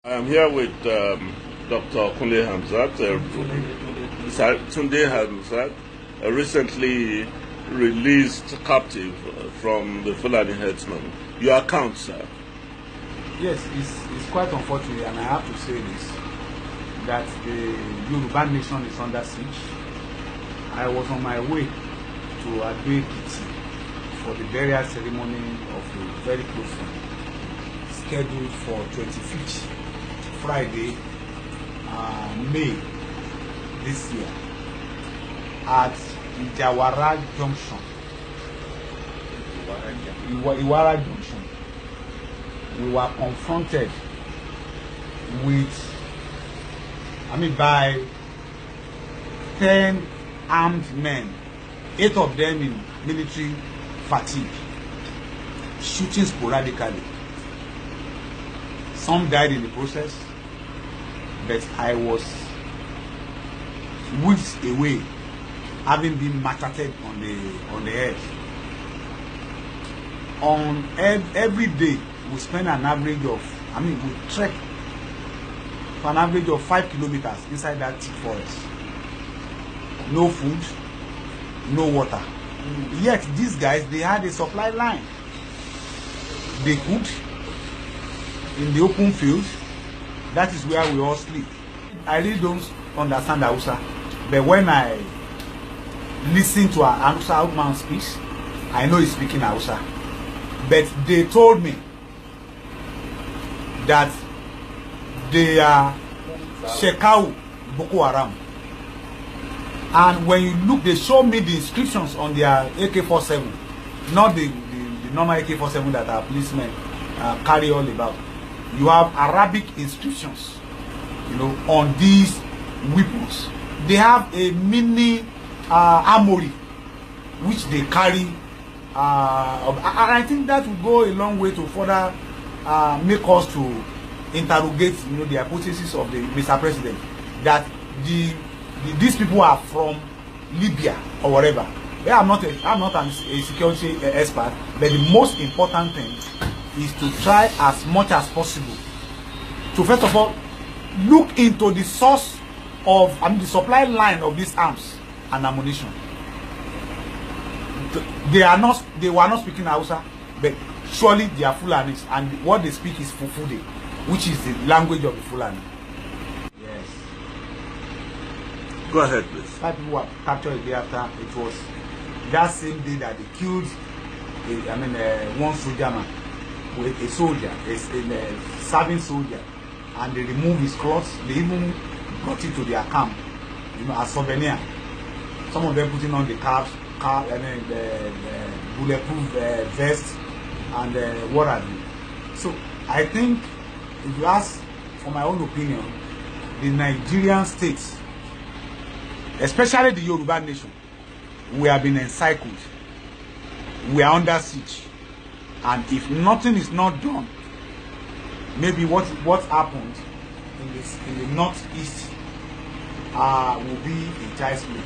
I am here with Dr. Tunde Hamzat, Tunde Hamzat, a recently released captive from the Fulani Herdsmen. Your account, sir? Yes, it's quite unfortunate, and I have to say this, that the Yoruba nation is under siege. I was on my way to Ado-Ekiti for the burial ceremony of a very close friend, scheduled for 25th Friday, May this year, at Ijawara Junction. Iwara Junction. We were confronted with, by 10 armed men, 8 of them in military fatigue, shooting sporadically. Some died in the process, but I was weeks away, having been macheted on the head. On every day, we spend an average of, we trek for an average of 5 kilometers inside that thick forest. No food, no water. Yet these guys, they had a supply line. They cooked in the open field. That is where we all sleep. I really don't understand Hausa, but when I listen to an Hausa man speak, I know he's speaking Hausa. But they told me that they are Shekau Boko Haram. And when you look, they show me the inscriptions on their AK-47, not the normal AK-47 that our policemen carry all about. You have Arabic inscriptions, on these weapons. They have a mini armory which they carry, and I think that will go a long way to further make us to interrogate, the hypothesis of the Mr. President that these people are from Libya or whatever. I'm not a security expert, but the most important thing is to try as much as possible to, first of all, look into the source of, the supply line of these arms and ammunition. They were not speaking Hausa, but surely they are Fulanis, and what they speak is Fufude, which is the language of the Fulani. Yes. Go ahead, please. 5 people were captured a day after. It was that same day that they killed one soldier man, with a soldier, a serving soldier, and they removed his clothes. They even brought it to their camp, as souvenir. Some of them putting on the the bulletproof vest and what have you. So I think, if you ask for my own opinion, the Nigerian states, especially the Yoruba nation, we have been encircled. We are under siege. And if nothing is not done, maybe what happened in the northeast will be a child's play.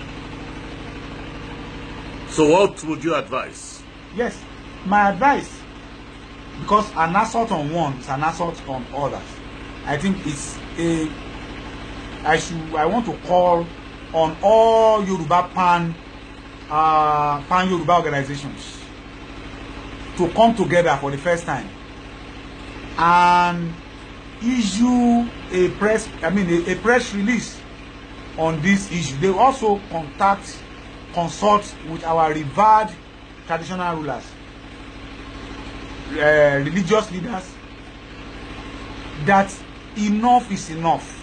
So what would you advise? Yes, my advice, because an assault on one is an assault on others. I think I want to call on all Yoruba pan Yoruba organizations to come together for the first time and issue a press release on this issue. They also consult with our revered traditional rulers, religious leaders, that enough is enough.